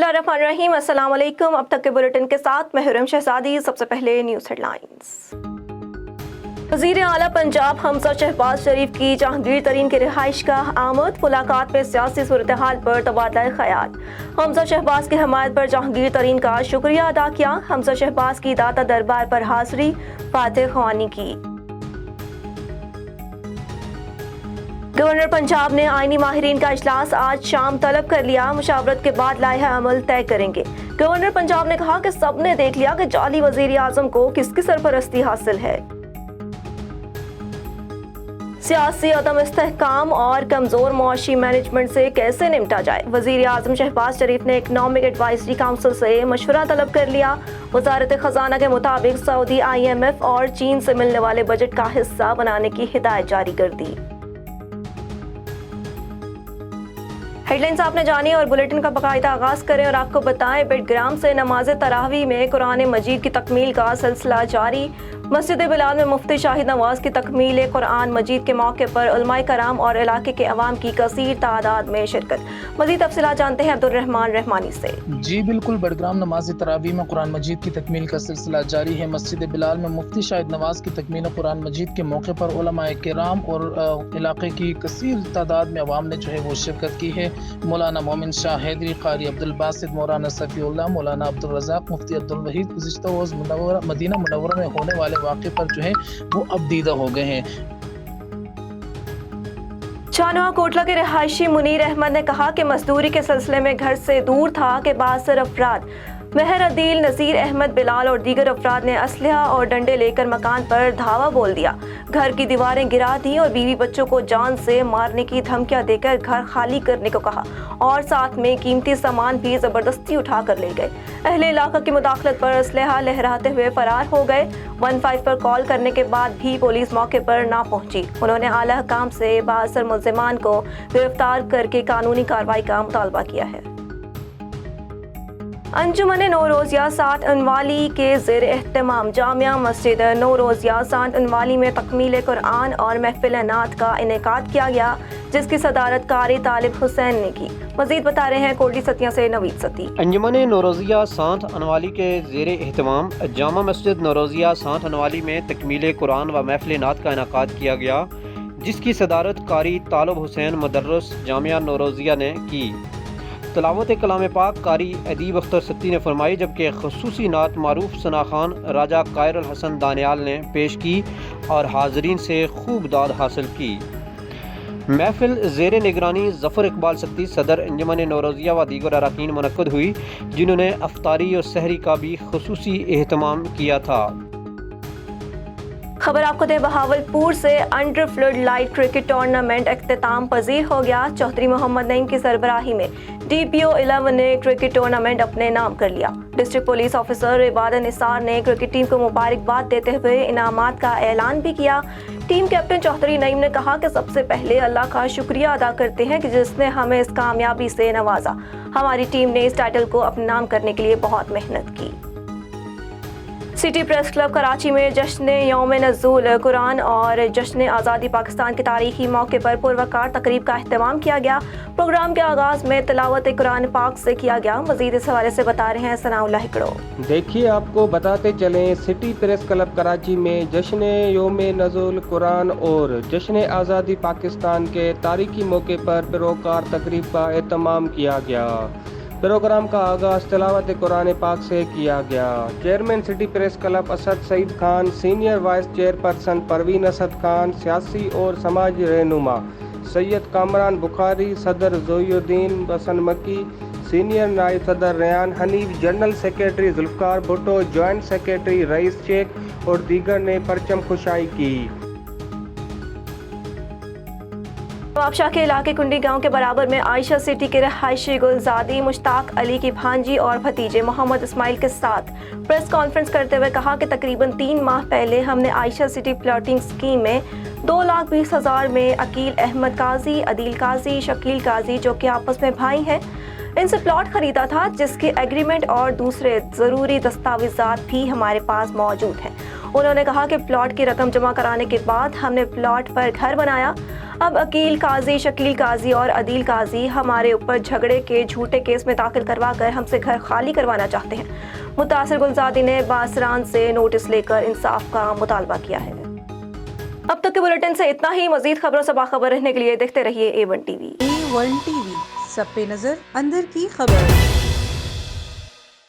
बिस्मिल्लाहिर्रहमानिर्रहीम। अस्सलाम वालेकुम। अब तक के बुलेटिन के साथ मैं हुरम शहजादी। सबसे पहले न्यूज़ हेडलाइंस। वज़ीर आला पंजाब हमजा शहबाज शरीफ की जहांगीर तरीन की रिहाइश का आमद। मुलाकात में सियासी सूरत हाल पर तबादला ख्याल। हमजा शहबाज की हमायत पर जहांगीर तरीन का शुक्रिया अदा किया। हमजा शहबाज की दाता दरबार पर हाजिरी फातिह ख्वानी की। गवर्नर पंजाब ने आईनी माहिरीन का इजलास आज शाम तलब कर लिया। मुशावरत के बाद लाइहा अमल तय करेंगे। गवर्नर पंजाब ने कहा कि सबने देख लिया कि जाली वजीर आजम को किसकी सरपरस्ती हासिल है। सियासी अदम इस्तेहकाम और कमजोर मुआशी मैनेजमेंट से कैसे निपटा जाए। वजीर आजम शहबाज शरीफ ने इकनॉमिक एडवाइजरी काउंसिल से मशवरा तलब कर लिया। वजारत खजाना के मुताबिक सऊदी IMF और चीन से मिलने वाले बजट का हिस्सा बनाने की हिदायत जारी कर दी। हेडलाइंस आपने जानी और बुलेटिन का बाकायदा आगाज करें और आपको बताएं, बेडग्राम से नमाज तरावी में कुरान मजीद की तकमील का सिलसिला जारी। मस्जिद बिलाल में मुफ्ती शाहिद नवाज की तकमील कुरान मजीद के मौके पर उलमाए कराम और इलाके के अवाम की कसीर तादाद में शिरकत। मजीद तफसीलात जानते हैं अब्दुर्रहमान रहमानी से। जी बिल्कुल, बेडग्राम नमाज तरावी में कुरान मजीद की तकमील का सिलसिला जारी है। मस्जिद बिलाल में मुफ्ती शाहिद नवाज की तकमील कुरान मजीद के मौके पर उलमाए किराम और इलाके की कसीर तादाद में अवाम ने वो शिरकत की है। मौलाना मोमिन शाह हैदरी, कारी अब्दुल बासित, मौलाना सफ़ीउल्लाह, मौलाना अब्दुल रज़ाक, मुफ्ती अब्दुल वहीद गुज़िश्ता रोज़ मदीना मुनव्वरा में होने वाले वाक़े पर वो अब दीदा हो गए हैं। शाहनवाज कोटला के रिहायशी मुनीर अहमद ने कहा कि मजदूरी के सिलसिले में घर से दूर था कि बासर अफराद महर अदील, नज़ीर अहमद, बिलाल और दीगर अफराद ने असलहा और डंडे लेकर मकान पर धावा बोल दिया। घर की दीवारें गिरा दी और बीवी बच्चों को जान से मारने की धमकियां देकर घर खाली करने को कहा और साथ में कीमती सामान भी जबरदस्ती उठा कर ले गए। अहले इलाका की मुदाखलत पर असलहा लहराते हुए फरार हो गए। 15 पर कॉल करने के बाद भी पुलिस मौके पर ना पहुंची। उन्होंने आला हुकाम से बाअसर मुल्जिमान को गिरफ्तार करके कानूनी कार्रवाई का मुतालबा किया है। अंजुमन नौरोजिया सात अनवाली के ज़ेर एहतमाम जामिया मस्जिद नौरोजिया सात अनवाली में तकमील कुरान और महफिल नात का इनेकाद किया गया, जिसकी सदारत कारी तालिब हुसैन ने की। मजीद बता रहे हैं कोटली सतिया से नवीद सती। अंजुमन नौरोजिया सात अनवाली के ज़ेर एहतमाम जामा मस्जिद नौरोजिया सात अनवाली में तकमील कुरान व महफिल नात का इनेकाद किया गया, जिसकी सदारत कारी तालिब हुसैन मुदर्रिस जामिया नौरोजिया ने की। तलावत कलाम पाक कारी अदीब अख्तर सत्ती ने फरमाई, जबकि खसूसी नात मारूफ सना खान राजा कायर हसन दानियाल ने पेश की और हाजरीन से खूब दाद हासिल की। महफिल ज़ेर निगरानी ज़फ़र इकबाल सत्ती, सदर अंजुमन नौरोजिया व दीगर अरकान मुनक्कद हुई, जिन्होंने अफ्तारी और सहरी का भी खसूसी एहतमाम किया था। खबर आपको दे, बहावलपुर से under floodlight cricket tournament अख्तिताम पजीर हो गया। चौधरी मोहम्मद नईम की सरबराही में DPO 11 ने क्रिकेट टूर्नामेंट अपने नाम कर लिया। डिस्ट्रिक्ट पुलिस ऑफिसर इबादत निसार ने क्रिकेट टीम को मुबारकबाद देते हुए इनामात का ऐलान भी किया। टीम कैप्टन चौधरी नईम ने कहा कि सबसे पहले अल्लाह का शुक्रिया अदा करते हैं कि जिसने हमें इस कामयाबी से नवाजा। हमारी टीम ने इस टाइटल को अपने नाम करने के लिए बहुत मेहनत की। सिटी प्रेस क्लब कराची में जश्न यौम नज़ूल कुरान और जश्न आज़ादी पाकिस्तान के तारीखी मौके पर पुरवकार तकरीब का अहतमाम किया गया। प्रोग्राम के आगाज़ में तिलावत कुरान पाक से किया गया। मज़ीद इस हवाले से बता रहे हैं सनाउल्लाह हिकड़ो। देखिए, आपको बताते चलें, सिटी प्रेस क्लब कराची में जश्न यौम नज़ूल कुरान और जश्न आज़ादी पाकिस्तान के तारीखी मौके पर पुरवकार तकरीब का अहतमाम किया गया। प्रोग्राम का आगाज़ तिलावत कुरान पाक से किया गया। Chairman city press club Asad Saeed Khan, senior vice chairperson Parveen Asad Khan, सियासी और समाजी रहनुमा सैयद कामरान बुखारी, सदर जोयुद्दीन हसन मकी, सीनियर नायब सदर Rehan Hanif, general secretary Zulfiqar Bhutto, joint secretary Rais Sheikh और दीगर ने परचम खुशाई की। नवाबशाह के इलाके कुंडी गांव के बराबर में आयशा सिटी के रहायशी गुलजादी मुश्ताक अली की भांजी और भतीजे मोहम्मद इस्माइल के साथ प्रेस कॉन्फ्रेंस करते हुए कहा कि तकरीबन 3 माह पहले हमने आयशा सिटी प्लॉटिंग स्कीम में 2,20,000 में अकील अहमद काजी, अदील काजी, शकील काजी, जो कि आपस में भाई हैं, इनसे प्लॉट खरीदा था, जिसके एग्रीमेंट और दूसरे ज़रूरी दस्तावेजात भी हमारे पास मौजूद हैं। उन्होंने कहा कि प्लॉट की रकम जमा कराने के बाद हमने प्लॉट पर घर बनाया। اب عقیل قاضی، شکیل قاضی اور عدیل قاضی ہمارے اوپر جھگڑے کے جھوٹے کیس میں داخل کروا کر ہم سے گھر خالی کروانا چاہتے ہیں۔ متاثر گلزادی نے باسران سے نوٹس لے کر انصاف کا مطالبہ کیا ہے۔ اب تک کے بلیٹن سے اتنا ہی۔ مزید خبروں سے باخبر رہنے کے لیے دیکھتے رہیے A1 TV۔ A1 TV، سب پہ نظر، اندر کی خبر۔